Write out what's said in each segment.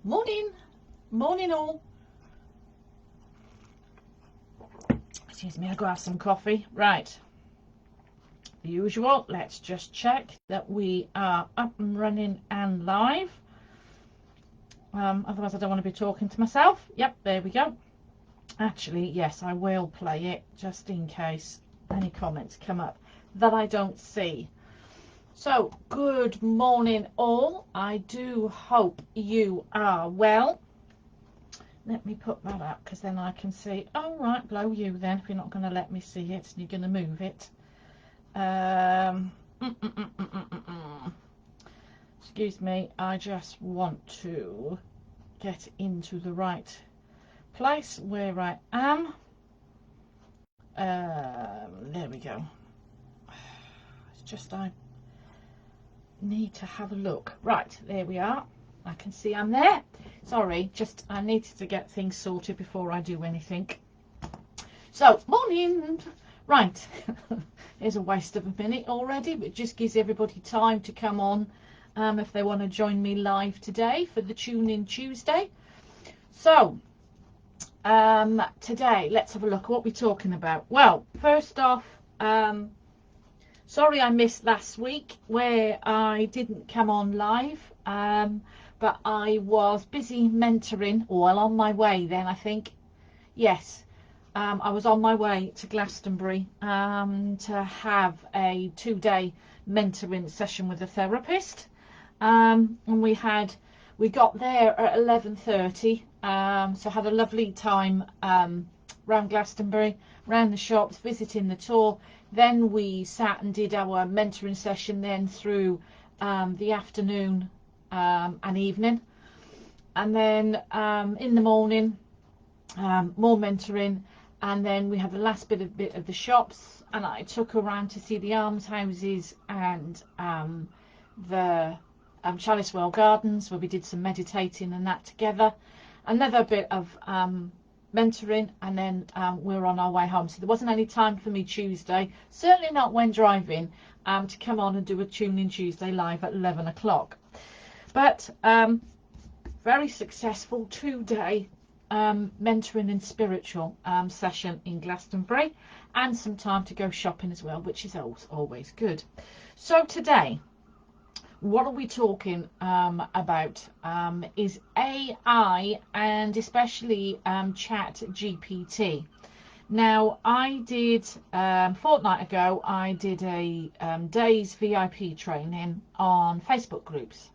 Morning, morning all. Excuse me, I'll go have some coffee. Right, the usual, let's just check that we are up and running and live. Otherwise I don't want to be talking to myself. Yep, there we go. Actually, yes, I will play it just in case any comments come up that I don't see. So, good morning all. I do hope you are well. Let me put that up because then I can see. Oh, right, blow you then if you're not going to let me see it and you're going to move it. Excuse me, I just want to get into the right place where I am. There we go. It's just I need to have a look. Right, there we are. I can see I'm there. Sorry, just I needed to get things sorted before I do anything. So, morning. Right, here's a waste of a minute already, but it just gives everybody time to come on if they want to join me live today for the Tune In Tuesday. So, today, let's have a look at what we're talking about. Well, first off, sorry I missed last week where I didn't come on live, but I was busy mentoring, well, on my way then, I think. Yes, I was on my way to Glastonbury to have a 2-day mentoring session with a therapist. And we got there at 11:30, so had a lovely time around Glastonbury, around the shops, visiting the tour. Then we sat and did our mentoring session then through the afternoon and evening, and then in the morning more mentoring, and then we had the last bit of the shops, and I took her around to see the almshouses and the Chalicewell Gardens, where we did some meditating and that together. Another bit of mentoring, and then we're on our way home. So there wasn't any time for me Tuesday, certainly not when driving, to come on and do a Tune In Tuesday live at 11 o'clock. But very successful 2-day mentoring and spiritual session in Glastonbury, and some time to go shopping as well, which is always good. So today, what are we talking about is AI, and especially Chat GPT. Now, I did a fortnight ago, I did a day's VIP training on Facebook groups.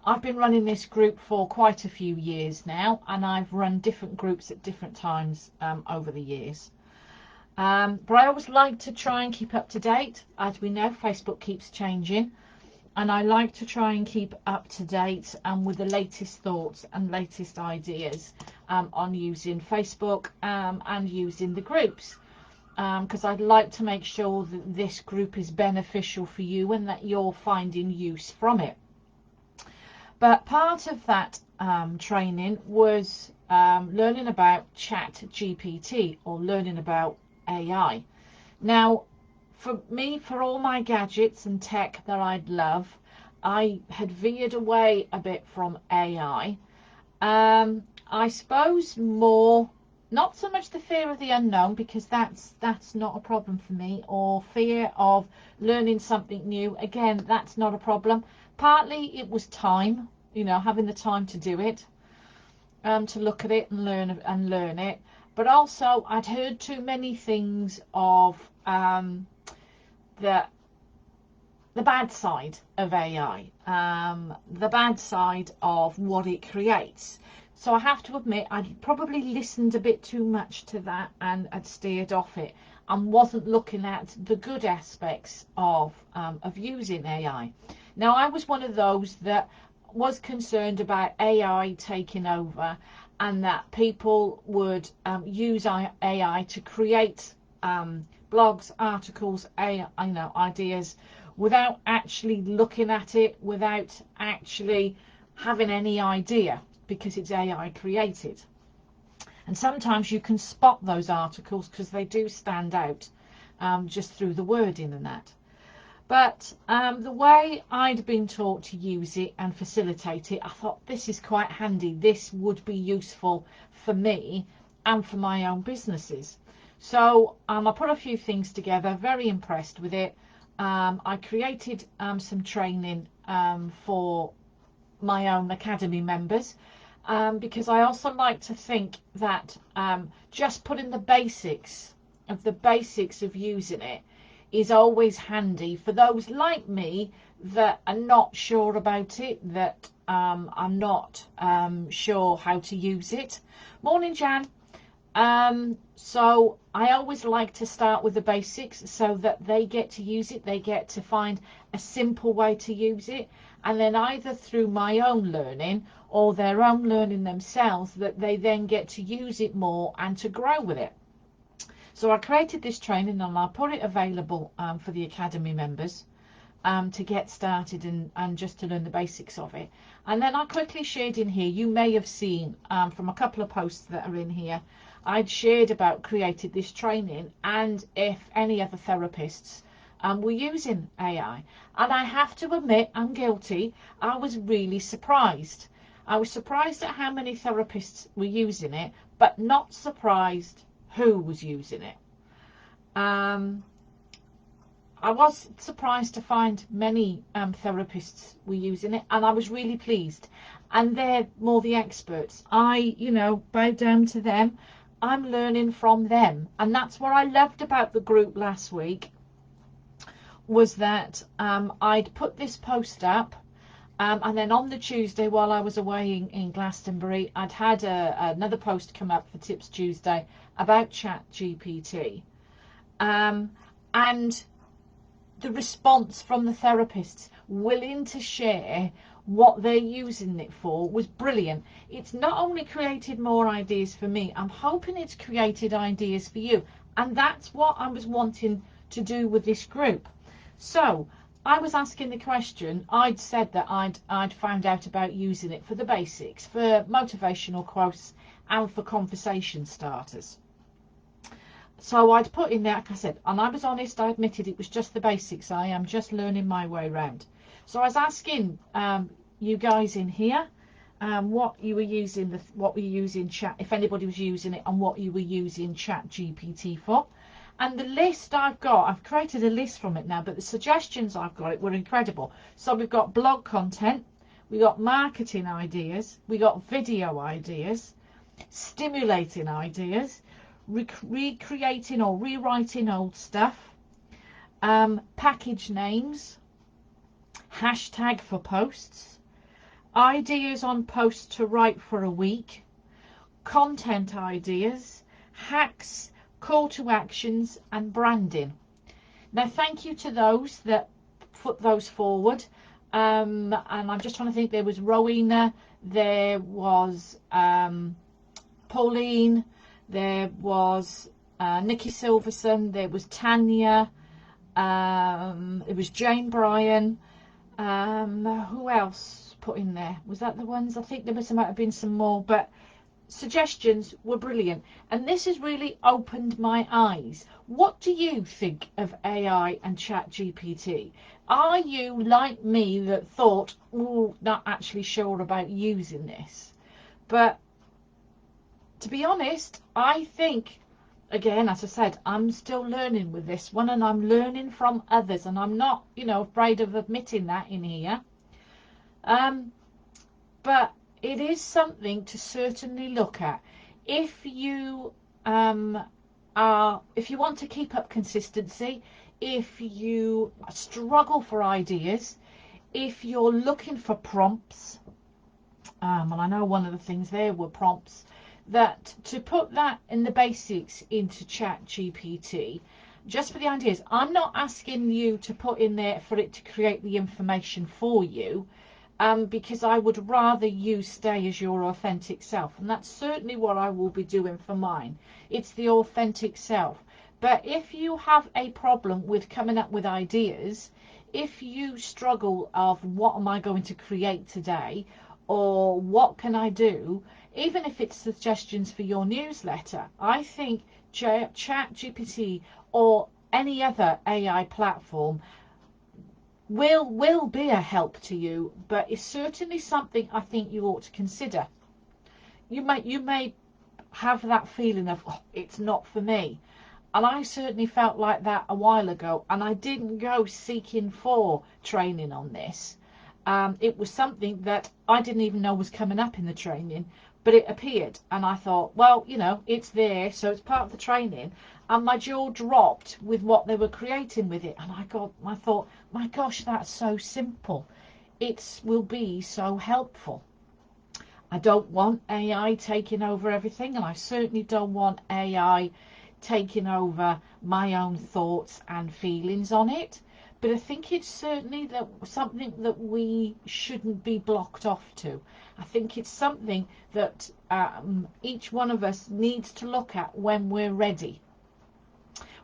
I've been running this group for quite a few years now, and I've run different groups at different times over the years. But I always like to try and keep up to date. As we know, Facebook keeps changing, and I like to try and keep up to date with the latest thoughts and latest ideas on using Facebook and using the groups, because I'd like to make sure that this group is beneficial for you and that you're finding use from it. But part of that training was learning about Chat GPT, or learning about AI. Now, for me, for all my gadgets and tech that I'd love, I had veered away a bit from AI. I suppose more, not so much the fear of the unknown, because that's not a problem for me, or fear of learning something new. Again, that's not a problem. Partly it was time, having the time to do it, to look at it and learn it. But also I'd heard too many things of the bad side of AI, the bad side of what it creates. So I have to admit, I'd probably listened a bit too much to that, and I'd steered off it and wasn't looking at the good aspects of using AI. Now, I was one of those that was concerned about AI taking over, and that people would use AI to create blogs, articles, ideas, without actually looking at it, without actually having any idea, because it's AI created. And sometimes you can spot those articles because they do stand out just through the wording and that. But the way I'd been taught to use it and facilitate it, I thought this is quite handy. This would be useful for me and for my own businesses. So I put a few things together, very impressed with it. I created some training for my own academy members, because I also like to think that just putting the basics of using it is always handy for those like me that are not sure about it, that are not sure how to use it. Morning, Jan. So I always like to start with the basics so that they get to use it, they get to find a simple way to use it, and then either through my own learning or their own learning themselves, that they then get to use it more and to grow with it. So I created this training and I put it available for the academy members to get started and just to learn the basics of it. And then I quickly shared in here, you may have seen from a couple of posts that are in here, I'd shared about created this training and if any other therapists were using AI. And I have to admit, I'm guilty, I was really surprised. I was surprised at how many therapists were using it, but not surprised who was using it. I was surprised to find many therapists were using it, and I was really pleased. And they're more the experts. I, bow down to them. I'm learning from them. And that's what I loved about the group last week, was that I'd put this post up, and then on the Tuesday while I was away in Glastonbury, I'd had another post come up for Tips Tuesday about Chat GPT. And the response from the therapists willing to share what they're using it for was brilliant. It's not only created more ideas for me, I'm hoping it's created ideas for you. And that's what I was wanting to do with this group. So I was asking the question, I'd said that I'd found out about using it for the basics, for motivational quotes and for conversation starters. So I'd put in there, like I said, and I was honest, I admitted it was just the basics. I am just learning my way around. So I was asking you guys in here what you were using, chat, if anybody was using it, and what you were using Chat GPT for. And the list I've created a list from it now, but the suggestions I've got it were incredible. So we've got blog content, we got marketing ideas, we got video ideas, stimulating ideas, recreating or rewriting old stuff, package names, hashtag for posts, ideas on posts to write for a week, content ideas, hacks, call to actions, and branding. Now thank you to those that put those forward, and I'm just trying to think. There was Rowena, there was Pauline, there was Nikki Silverson, there was Tanya, it was Jane Bryan, who else put in there? Was that the ones? I think there might have been some more, but suggestions were brilliant, and this has really opened my eyes. What do you think of AI and Chat GPT? Are you like me that thought, oh, not actually sure about using this? But to be honest, I think, again, as I said, I'm still learning with this one, and I'm learning from others, and I'm not, afraid of admitting that in here. But it is something to certainly look at. If you if you want to keep up consistency, if you struggle for ideas, if you're looking for prompts, and I know one of the things there were prompts, that to put that in the basics into Chat GPT, just for the ideas. I'm not asking you to put in there for it to create the information for you, because I would rather you stay as your authentic self, and that's certainly what I will be doing for mine. It's the authentic self. But if you have a problem with coming up with ideas, if you struggle of what am I going to create today, or what can I do, even if it's suggestions for your newsletter, I think Chat GPT or any other AI platform will be a help to you, but it's certainly something I think you ought to consider. You may have that feeling of, oh, it's not for me. And I certainly felt like that a while ago, and I didn't go seeking for training on this. It was something that I didn't even know was coming up in the training, but it appeared, and I thought, well, you know, it's there, so it's part of the training. And my jaw dropped with what they were creating with it, and I thought, my gosh, that's so simple. It will be so helpful. I don't want AI taking over everything, and I certainly don't want AI taking over my own thoughts and feelings on it. But I think it's certainly something that we shouldn't be blocked off to. I think it's something that each one of us needs to look at when we're ready,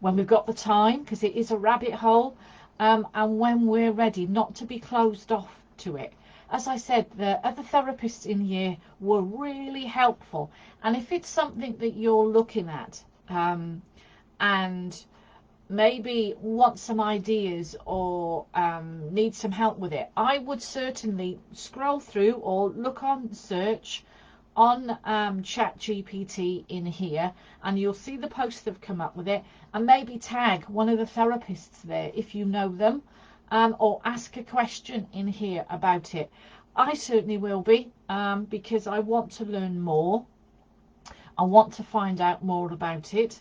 when we've got the time, because it is a rabbit hole, and when we're ready, not to be closed off to it. As I said, the other therapists in here were really helpful, and if it's something that you're looking at and maybe want some ideas or need some help with it, I would certainly scroll through or look on search on Chat GPT in here, and you'll see the posts that have come up with it, and maybe tag one of the therapists there if you know them, or ask a question in here about it. I certainly will be, because I want to learn more. I want to find out more about it.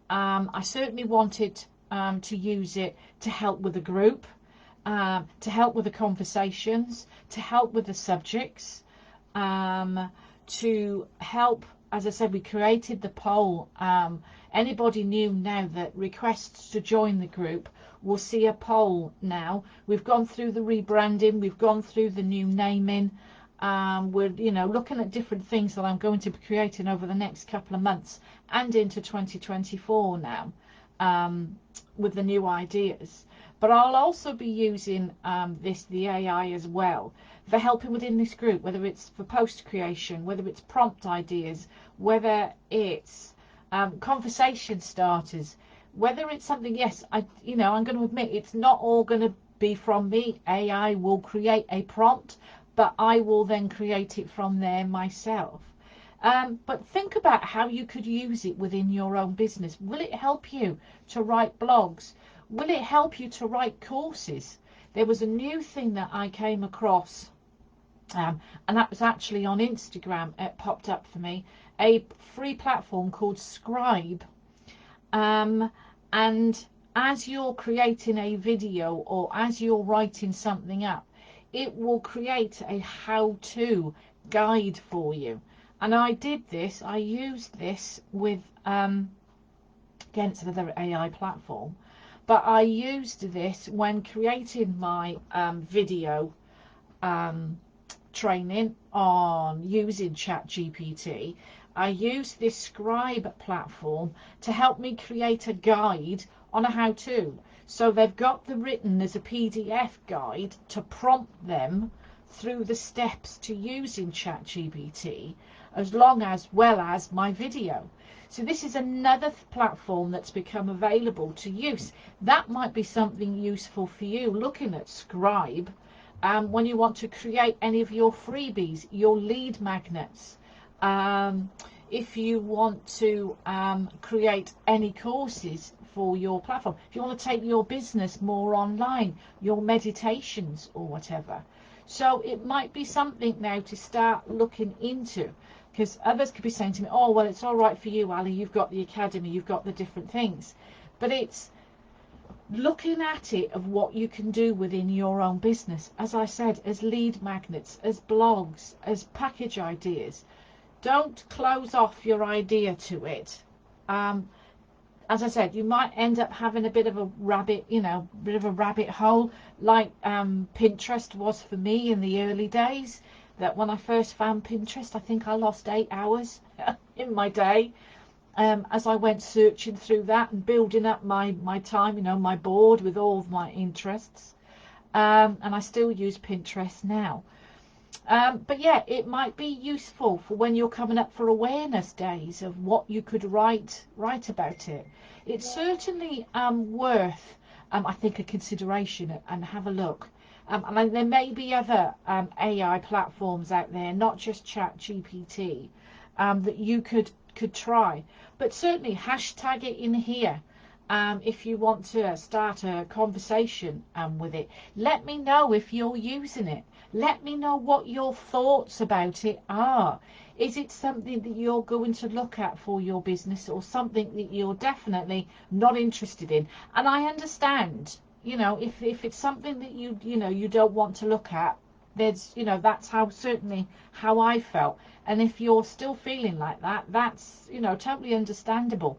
I certainly wanted to use it to help with the group, to help with the conversations, to help with the subjects, to help. As I said, we created the poll. Anybody new now that requests to join the group will see a poll now. We've gone through the rebranding, we've gone through the new naming. We're looking at different things that I'm going to be creating over the next couple of months and into 2024 now, with the new ideas. But I'll also be using the AI as well for helping within this group, whether it's for post creation, whether it's prompt ideas, whether it's conversation starters, whether it's something. Yes, I'm going to admit it's not all going to be from me. AI will create a prompt, but I will then create it from there myself. But think about how you could use it within your own business. Will it help you to write blogs? Will it help you to write courses? There was a new thing that I came across, and that was actually on Instagram. It popped up for me, a free platform called Scribe. And as you're creating a video or as you're writing something up, it will create a how-to guide for you. And I did this, I used this with, again, it's another AI platform, but I used this when creating my video training on using Chat GPT. I used this Scribe platform to help me create a guide on a how-to. So they've got the written as a PDF guide to prompt them through the steps to using Chat GPT, as well as my video. So this is another platform that's become available to use. That might be something useful for you, looking at Scribe, when you want to create any of your freebies, your lead magnets. If you want to create any courses for your platform, if you want to take your business more online, your meditations or whatever. So it might be something now to start looking into, because others could be saying to me, oh, well, it's all right for you, Ali, you've got the academy, you've got the different things. But it's looking at it of what you can do within your own business, as I said, as lead magnets, as blogs, as package ideas. Don't close off your idea to it. As I said, you might end up having a bit of a rabbit hole, like Pinterest was for me in the early days. That when I first found Pinterest, I think I lost 8 hours in my day, as I went searching through that and building up my time, my board with all of my interests. And I still use Pinterest now. But yeah, it might be useful for when you're coming up for awareness days of what you could write about it. It's certainly worth I think a consideration, and have a look. And there may be other AI platforms out there, not just Chat GPT, that you could try. But certainly hashtag it in here. If you want to start a conversation with it, let me know if you're using it. Let me know what your thoughts about it are. Is it something that you're going to look at for your business, or something that you're definitely not interested in? And I understand, if it's something that you don't want to look at, there's, that's certainly how I felt. And if you're still feeling like that, that's, totally understandable.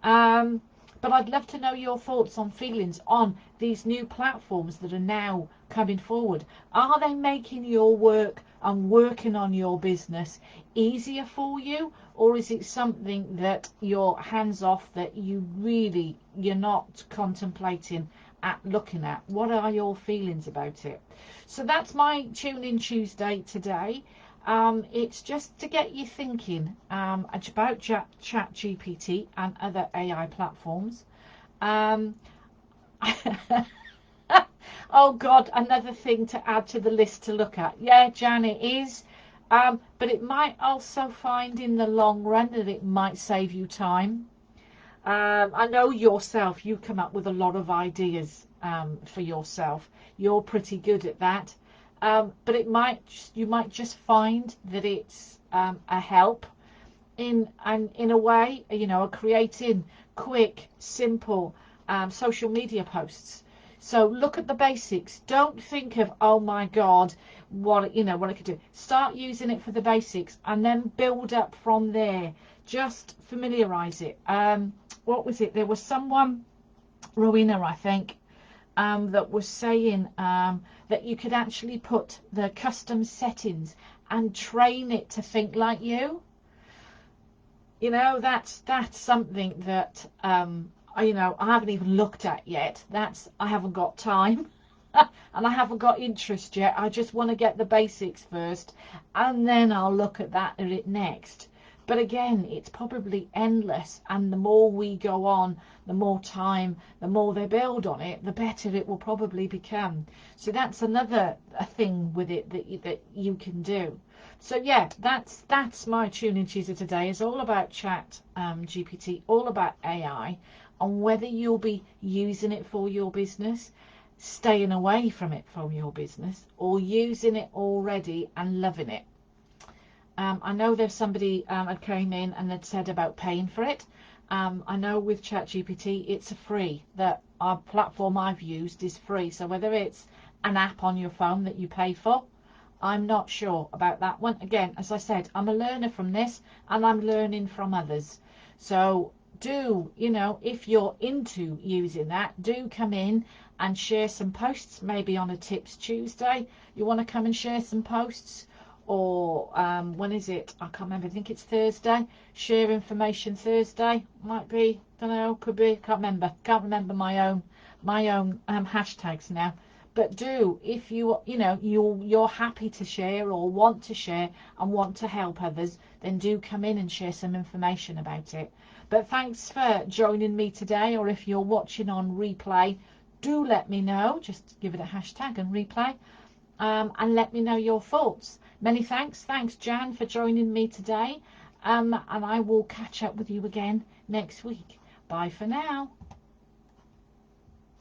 Um, but I'd love to know your thoughts on feelings on these new platforms that are now coming forward. Are they making your work and working on your business easier for you, or is it something that you're hands off, that you're not contemplating at looking at? What are your feelings about it? So that's my Tune In Tuesday today. It's just to get you thinking about Chat GPT and other AI platforms. Um, oh God, another thing to add to the list to look at. Yeah, Jan, it is. But it might also find in the long run that it might save you time. I know yourself, you come up with a lot of ideas for yourself. You're pretty good at that. But you might just find that it's a help in a way, creating quick, simple social media posts. So look at the basics. Don't think of, oh my God, what I could do. Start using it for the basics, and then build up from there. Just familiarize it. What was it? There was someone, Rowena, I think, that was saying that you could actually put the custom settings and train it to think like you. That's something that I haven't even looked at yet. I haven't got time. And I haven't got interest yet. I just want to get the basics first, and then I'll look at it next. But again, it's probably endless, and the more we go on, the more time, the more they build on it, the better it will probably become. So that's another thing with it that you can do. So yeah, that's my Tune In Tuesday today. It's all about Chat GPT, all about AI, and whether you'll be using it for your business, staying away from it from your business, or using it already and loving it. I know there's somebody that came in and had said about paying for it. I know with ChatGPT it's free. That our platform I've used is free. So whether it's an app on your phone that you pay for, I'm not sure about that one. Again, as I said, I'm a learner from this, and I'm learning from others. So if you're into using that, do come in and share some posts, maybe on a Tips Tuesday. You want to come and share some posts, or when is it? I can't remember. I think it's Thursday. Share information Thursday. Might be. Don't know. Could be. Can't remember. Can't remember my own hashtags now. But if you're happy to share, or want to share and want to help others, then do come in and share some information about it. But thanks for joining me today, or if you're watching on replay, do let me know. Just give it a hashtag and replay, and let me know your thoughts. Many thanks. Thanks, Jan, for joining me today. And I will catch up with you again next week. Bye for now.